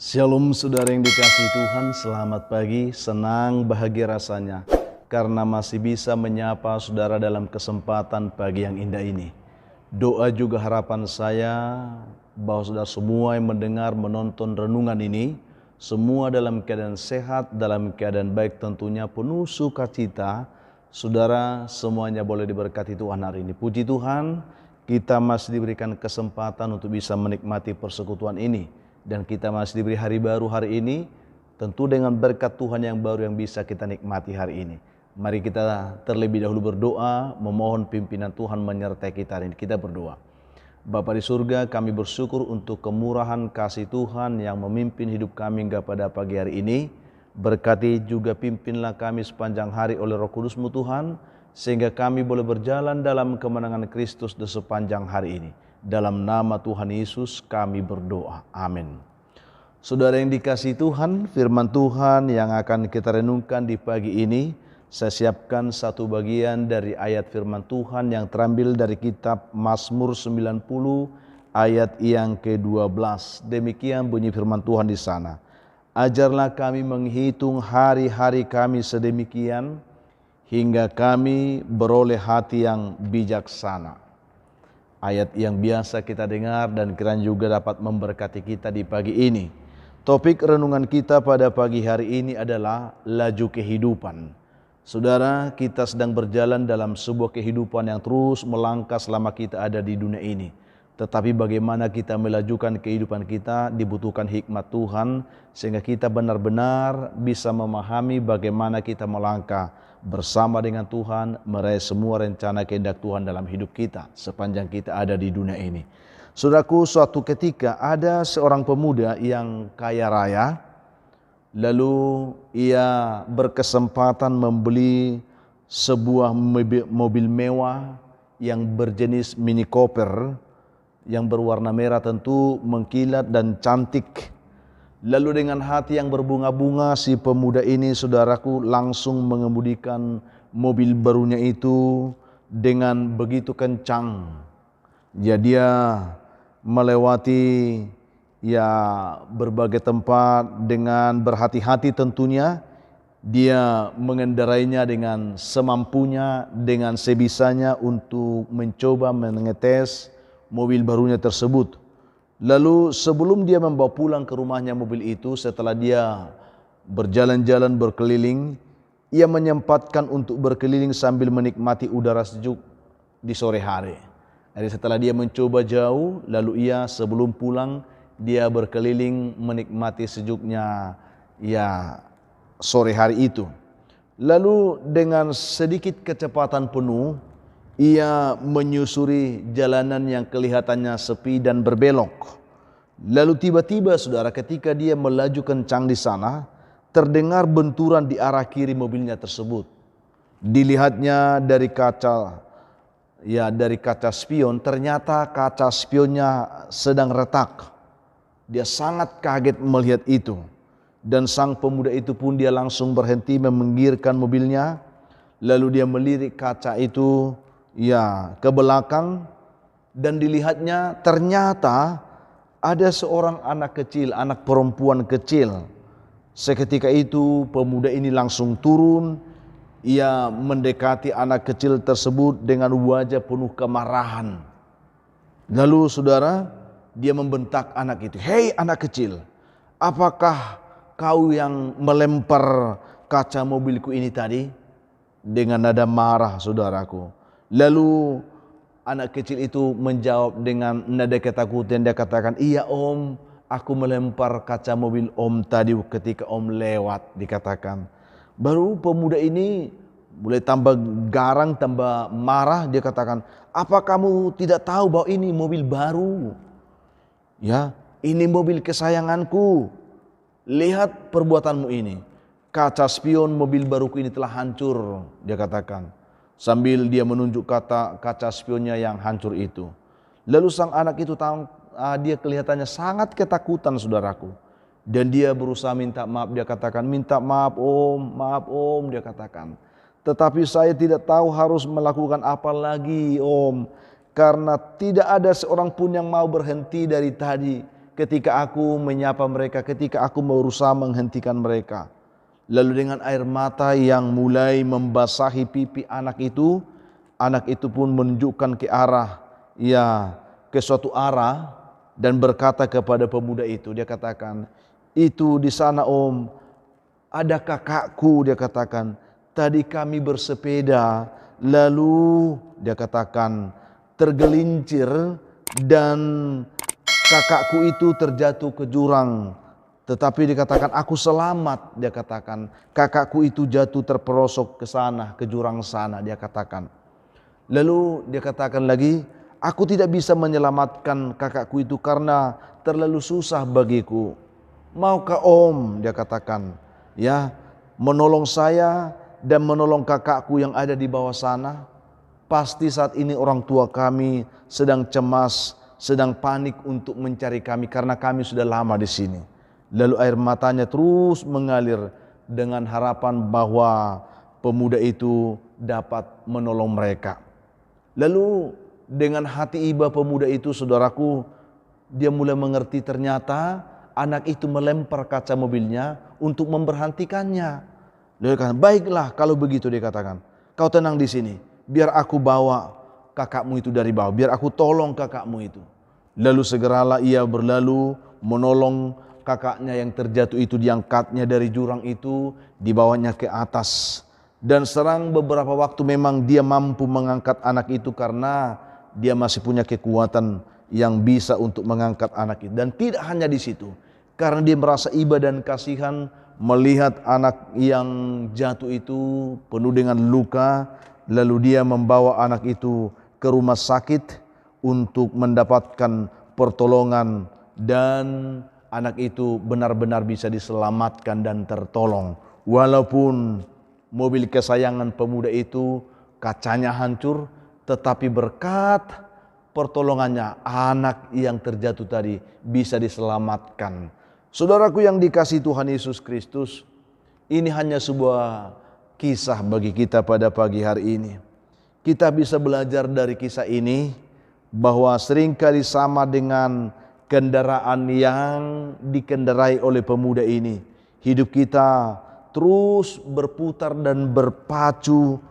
Shalom saudara yang dikasihi Tuhan, selamat pagi, senang bahagia rasanya karena masih bisa menyapa saudara dalam kesempatan pagi yang indah ini. Doa juga harapan saya bahwa saudara semua yang mendengar, menonton renungan ini, semua dalam keadaan sehat, dalam keadaan baik tentunya, penuh sukacita. Saudara semuanya boleh diberkati Tuhan hari ini. Puji Tuhan, kita masih diberikan kesempatan untuk bisa menikmati persekutuan ini. Dan kita masih diberi hari baru hari ini, tentu dengan berkat Tuhan yang baru yang bisa kita nikmati hari ini. Mari kita terlebih dahulu berdoa, memohon pimpinan Tuhan menyertai kita hari ini. Kita berdoa. Bapa di surga, kami bersyukur untuk kemurahan kasih Tuhan yang memimpin hidup kami hingga pada pagi hari ini. Berkati juga pimpinlah kami sepanjang hari oleh Roh Kudus-Mu Tuhan, sehingga kami boleh berjalan dalam kemenangan Kristus di sepanjang hari ini. Dalam nama Tuhan Yesus kami berdoa. Amin. Saudara yang dikasihi Tuhan, firman Tuhan yang akan kita renungkan di pagi ini, saya siapkan satu bagian dari ayat firman Tuhan yang terambil dari kitab Mazmur 90 ayat yang ke-12. Demikian bunyi firman Tuhan di sana. Ajarlah kami menghitung hari-hari kami sedemikian, hingga kami beroleh hati yang bijaksana. Ayat yang biasa kita dengar dan kiranya juga dapat memberkati kita di pagi ini. Topik renungan kita pada pagi hari ini adalah laju kehidupan. Saudara, kita sedang berjalan dalam sebuah kehidupan yang terus melangkah selama kita ada di dunia ini. Tetapi bagaimana kita melajukan kehidupan kita dibutuhkan hikmat Tuhan, sehingga kita benar-benar bisa memahami bagaimana kita melangkah bersama dengan Tuhan, meraih semua rencana kehendak Tuhan dalam hidup kita sepanjang kita ada di dunia ini. Saudaraku, suatu ketika ada seorang pemuda yang kaya raya, lalu ia berkesempatan membeli sebuah mobil mewah yang berjenis Mini Cooper yang berwarna merah, tentu mengkilat dan cantik. Lalu dengan hati yang berbunga-bunga, si pemuda ini, saudaraku, langsung mengemudikan mobil barunya itu dengan begitu kencang. Ya, dia melewati berbagai tempat dengan berhati-hati tentunya. Dia mengendarainya dengan semampunya, dengan sebisanya untuk mencoba mengetes mobil barunya tersebut. Lalu sebelum dia membawa pulang ke rumahnya mobil itu, setelah dia berjalan-jalan berkeliling, ia menyempatkan untuk berkeliling sambil menikmati udara sejuk di sore hari. Jadi setelah dia mencoba jauh, lalu ia sebelum pulang, dia berkeliling menikmati sejuknya sore hari itu. Lalu dengan sedikit kecepatan penuh, ia menyusuri jalanan yang kelihatannya sepi dan berbelok. Lalu tiba-tiba, saudara, ketika dia melaju kencang di sana, terdengar benturan di arah kiri mobilnya tersebut. Dilihatnya dari kaca spion, ternyata kaca spionnya sedang retak. Dia sangat kaget melihat itu. Dan sang pemuda itu pun dia langsung berhenti meminggirkan mobilnya. Lalu dia melirik kaca itu ke belakang, dan dilihatnya ternyata ada seorang anak kecil, anak perempuan kecil. Seketika itu pemuda ini langsung turun, ia mendekati anak kecil tersebut dengan wajah penuh kemarahan. Lalu saudara, dia membentak anak itu, "Hei anak kecil, apakah kau yang melempar kaca mobilku ini tadi?" Dengan nada marah, saudaraku. Lalu anak kecil itu menjawab dengan nada ketakutan. Dia katakan, "Iya om, aku melempar kaca mobil om tadi ketika om lewat," dikatakan. Baru pemuda ini mulai tambah garang, tambah marah. Dia katakan, "Apa kamu tidak tahu bahwa ini mobil baru? Ya, ini mobil kesayanganku. Lihat perbuatanmu ini. Kaca spion mobil baruku ini telah hancur," dia katakan. Sambil dia menunjuk kaca spionnya yang hancur itu. Lalu sang anak itu dia kelihatannya sangat ketakutan, saudaraku. Dan dia berusaha minta maaf. Dia katakan, "Minta maaf om," dia katakan. "Tetapi saya tidak tahu harus melakukan apa lagi om. Karena tidak ada seorang pun yang mau berhenti dari tadi ketika aku menyapa mereka, ketika aku berusaha menghentikan mereka. Lalu dengan air mata yang mulai membasahi pipi anak itu pun menunjukkan ke arah, ke suatu arah dan berkata kepada pemuda itu, dia katakan, itu di sana om, ada kakakku, dia katakan, tadi kami bersepeda, lalu dia katakan tergelincir dan kakakku itu terjatuh ke jurang. Tetapi dikatakan aku selamat, dia katakan. Kakakku itu jatuh terperosok ke sana, ke jurang sana, dia katakan. Lalu dia katakan lagi, aku tidak bisa menyelamatkan kakakku itu karena terlalu susah bagiku. Maukah om, dia katakan, menolong saya dan menolong kakakku yang ada di bawah sana? Pasti saat ini orang tua kami sedang cemas, sedang panik untuk mencari kami karena kami sudah lama di sini. Lalu air matanya terus mengalir dengan harapan bahwa pemuda itu dapat menolong mereka. Lalu dengan hati iba pemuda itu, saudaraku, dia mulai mengerti ternyata anak itu melempar kaca mobilnya untuk memberhentikannya. Dia katakan, baiklah kalau begitu, dia katakan, kau tenang di sini, biar aku bawa kakakmu itu dari bawah, biar aku tolong kakakmu itu. Lalu segeralah ia berlalu menolong kakaknya yang terjatuh itu, diangkatnya dari jurang itu, dibawanya ke atas. Dan serang beberapa waktu memang dia mampu mengangkat anak itu karena dia masih punya kekuatan yang bisa untuk mengangkat anak itu. Dan tidak hanya di situ, karena dia merasa iba dan kasihan melihat anak yang jatuh itu penuh dengan luka, lalu dia membawa anak itu ke rumah sakit untuk mendapatkan pertolongan dan anak itu benar-benar bisa diselamatkan dan tertolong. Walaupun mobil kesayangan pemuda itu kacanya hancur, tetapi berkat pertolongannya anak yang terjatuh tadi bisa diselamatkan. Saudaraku yang dikasihi Tuhan Yesus Kristus, ini hanya sebuah kisah bagi kita pada pagi hari ini. Kita bisa belajar dari kisah ini bahwa seringkali sama dengan kendaraan yang dikendarai oleh pemuda ini, hidup kita terus berputar dan berpacu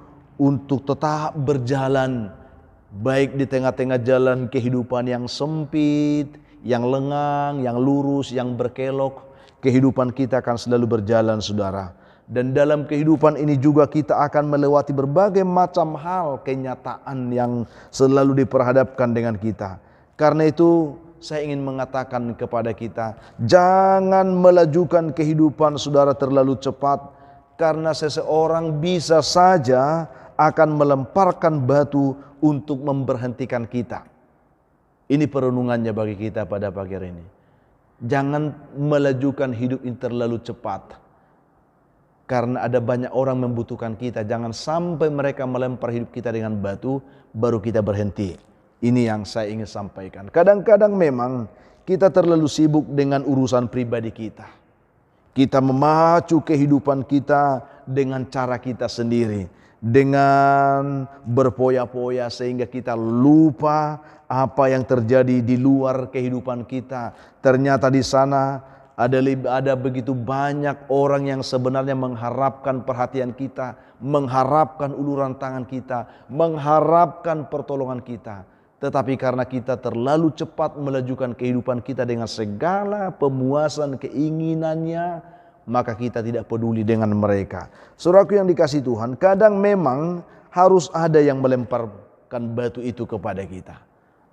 untuk tetap berjalan, baik di tengah-tengah jalan kehidupan yang sempit, yang lengang, yang lurus, yang berkelok. Kehidupan kita akan selalu berjalan, saudara. Dan dalam kehidupan ini juga kita akan melewati berbagai macam hal, kenyataan yang selalu diperhadapkan dengan kita. Karena itu saya ingin mengatakan kepada kita, jangan melajukan kehidupan saudara terlalu cepat, karena seseorang bisa saja akan melemparkan batu untuk memberhentikan kita. Ini perenungannya bagi kita pada pagi hari ini. Jangan melajukan hidup ini terlalu cepat, karena ada banyak orang membutuhkan kita. Jangan sampai mereka melempar hidup kita dengan batu, baru kita berhenti. Ini yang saya ingin sampaikan. Kadang-kadang memang kita terlalu sibuk dengan urusan pribadi kita. Kita memacu kehidupan kita dengan cara kita sendiri, dengan berpoya-poya sehingga kita lupa apa yang terjadi di luar kehidupan kita. Ternyata di sana ada begitu banyak orang yang sebenarnya mengharapkan perhatian kita, mengharapkan uluran tangan kita, mengharapkan pertolongan kita. Tetapi karena kita terlalu cepat melajukan kehidupan kita dengan segala pemuasan keinginannya, maka kita tidak peduli dengan mereka. Saudaraku yang dikasihi Tuhan, kadang memang harus ada yang melemparkan batu itu kepada kita.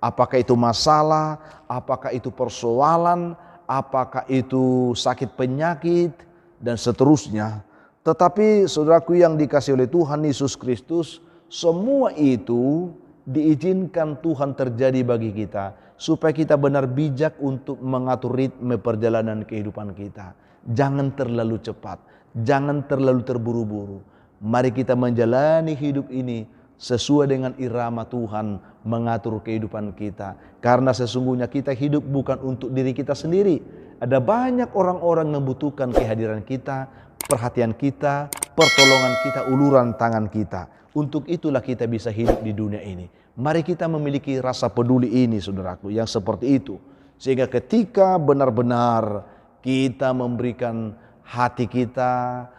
Apakah itu masalah, apakah itu persoalan, apakah itu sakit penyakit, dan seterusnya. Tetapi saudaraku yang dikasihi oleh Tuhan Yesus Kristus, semua itu diizinkan Tuhan terjadi bagi kita, supaya kita benar bijak untuk mengatur ritme perjalanan kehidupan kita. Jangan terlalu cepat, jangan terlalu terburu-buru. Mari kita menjalani hidup ini sesuai dengan irama Tuhan mengatur kehidupan kita. Karena sesungguhnya kita hidup bukan untuk diri kita sendiri. Ada banyak orang-orang membutuhkan kehadiran kita, perhatian kita, pertolongan kita, uluran tangan kita. Untuk itulah kita bisa hidup di dunia ini. Mari kita memiliki rasa peduli ini, saudaraku, yang seperti itu. Sehingga ketika benar-benar kita memberikan hati kita,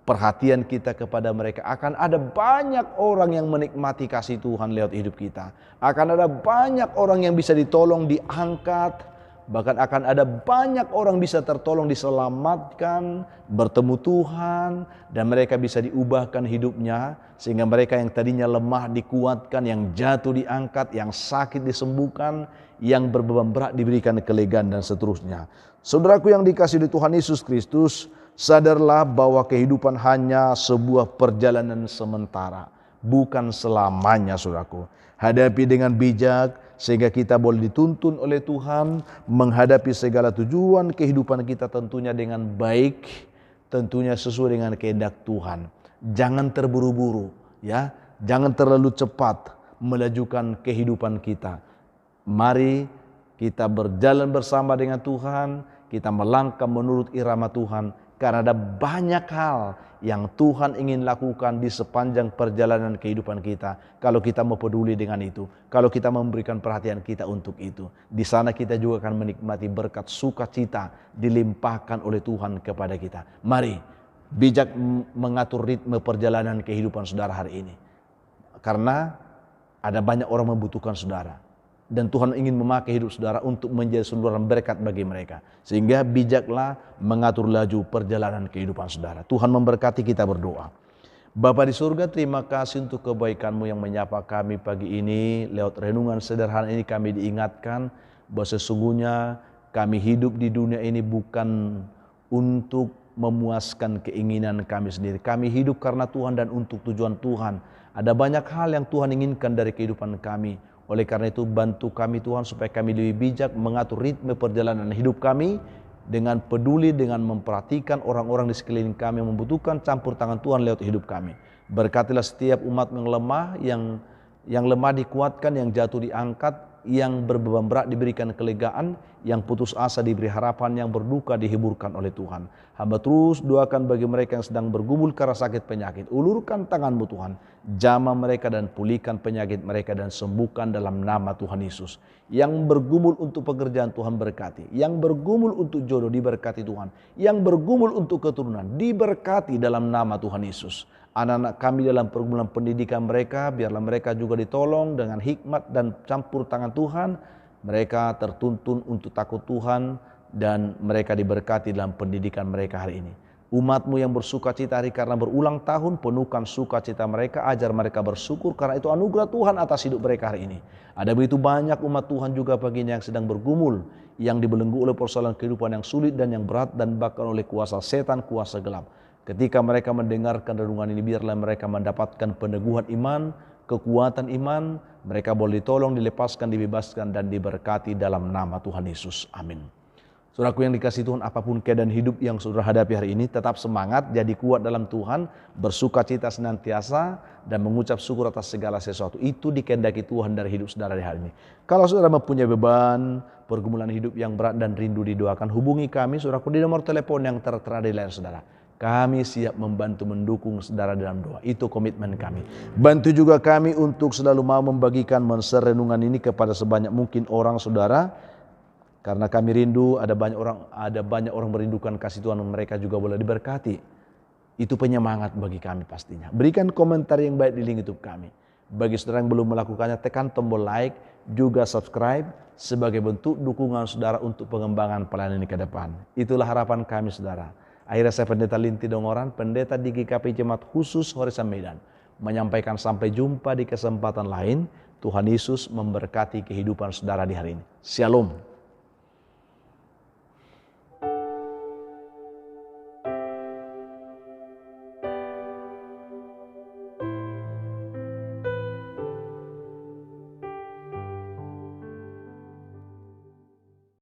perhatian kita kepada mereka, akan ada banyak orang yang menikmati kasih Tuhan lewat hidup kita. Akan ada banyak orang yang bisa ditolong, diangkat. Bahkan akan ada banyak orang bisa tertolong, diselamatkan, bertemu Tuhan, dan mereka bisa diubahkan hidupnya. Sehingga mereka yang tadinya lemah dikuatkan, yang jatuh diangkat, yang sakit disembuhkan, yang berbeban berat diberikan kelegaan dan seterusnya. Saudaraku yang dikasihi oleh Tuhan Yesus Kristus, sadarlah bahwa kehidupan hanya sebuah perjalanan sementara, bukan selamanya saudaraku. Hadapi dengan bijak sehingga kita boleh dituntun oleh Tuhan menghadapi segala tujuan kehidupan kita tentunya dengan baik, tentunya sesuai dengan kehendak Tuhan. Jangan terburu-buru ya, jangan terlalu cepat melajukan kehidupan kita. Mari kita berjalan bersama dengan Tuhan, kita melangkah menurut irama Tuhan, karena ada banyak hal yang Tuhan ingin lakukan di sepanjang perjalanan kehidupan kita. Kalau kita mau peduli dengan itu, kalau kita memberikan perhatian kita untuk itu, di sana kita juga akan menikmati berkat sukacita dilimpahkan oleh Tuhan kepada kita. Mari bijak mengatur ritme perjalanan kehidupan saudara hari ini, karena ada banyak orang membutuhkan saudara. Dan Tuhan ingin memakai hidup saudara untuk menjadi saluran berkat bagi mereka. Sehingga bijaklah mengatur laju perjalanan kehidupan saudara. Tuhan memberkati, kita berdoa. Bapa di surga, terima kasih untuk kebaikan-Mu yang menyapa kami pagi ini. Lewat renungan sederhana ini kami diingatkan bahwa sesungguhnya kami hidup di dunia ini bukan untuk memuaskan keinginan kami sendiri. Kami hidup karena Tuhan dan untuk tujuan Tuhan. Ada banyak hal yang Tuhan inginkan dari kehidupan kami. Oleh karena itu bantu kami Tuhan supaya kami lebih bijak mengatur ritme perjalanan hidup kami dengan peduli, dengan memperhatikan orang-orang di sekeliling kami yang membutuhkan campur tangan Tuhan lewat hidup kami. Berkatilah setiap umat yang lemah, yang lemah dikuatkan, yang jatuh diangkat, yang berbeban berat diberikan kelegaan, yang putus asa diberi harapan, yang berduka dihiburkan oleh Tuhan. Hamba terus doakan bagi mereka yang sedang bergumul karena sakit penyakit. Ulurkan tangan-Mu Tuhan, jamah mereka dan pulihkan penyakit mereka dan sembuhkan dalam nama Tuhan Yesus. Yang bergumul untuk pekerjaan Tuhan berkati, yang bergumul untuk jodoh diberkati Tuhan, yang bergumul untuk keturunan diberkati dalam nama Tuhan Yesus. Anak-anak kami dalam pergumulan pendidikan mereka, biarlah mereka juga ditolong dengan hikmat dan campur tangan Tuhan. Mereka tertuntun untuk takut Tuhan dan mereka diberkati dalam pendidikan mereka hari ini. Umat-Mu yang bersukacita hari karena berulang tahun, penuhkan sukacita mereka, ajar mereka bersyukur karena itu anugerah Tuhan atas hidup mereka hari ini. Ada begitu banyak umat Tuhan juga baginya yang sedang bergumul, yang dibelenggu oleh persoalan kehidupan yang sulit dan yang berat dan bahkan oleh kuasa setan, kuasa gelap. Ketika mereka mendengarkan renungan ini, biarlah mereka mendapatkan peneguhan iman, kekuatan iman, mereka boleh ditolong, dilepaskan, dibebaskan, dan diberkati dalam nama Tuhan Yesus. Amin. Saudaraku yang dikasihi Tuhan, apapun keadaan hidup yang saudara hadapi hari ini, tetap semangat, jadi kuat dalam Tuhan, bersukacita senantiasa, dan mengucap syukur atas segala sesuatu. Itu dikehendaki Tuhan dari hidup saudara di hari ini. Kalau saudara mempunyai beban, pergumulan hidup yang berat dan rindu didoakan, hubungi kami, saudaraku, di nomor telepon yang tertera di layar saudara. Kami siap membantu mendukung saudara dalam doa. Itu komitmen kami. Bantu juga kami untuk selalu mau membagikan menser renungan ini kepada sebanyak mungkin orang saudara. Karena kami rindu, ada banyak orang merindukan kasih Tuhan, mereka juga boleh diberkati. Itu penyemangat bagi kami pastinya. Berikan komentar yang baik di link YouTube kami. Bagi saudara yang belum melakukannya, tekan tombol like, juga subscribe sebagai bentuk dukungan saudara untuk pengembangan pelayanan ini ke depan. Itulah harapan kami saudara. Akhirnya saya Pendeta Linti Dongoran, pendeta di GKP Jemaat Khusus Horesan Medan, menyampaikan sampai jumpa di kesempatan lain. Tuhan Yesus memberkati kehidupan saudara di hari ini. Shalom.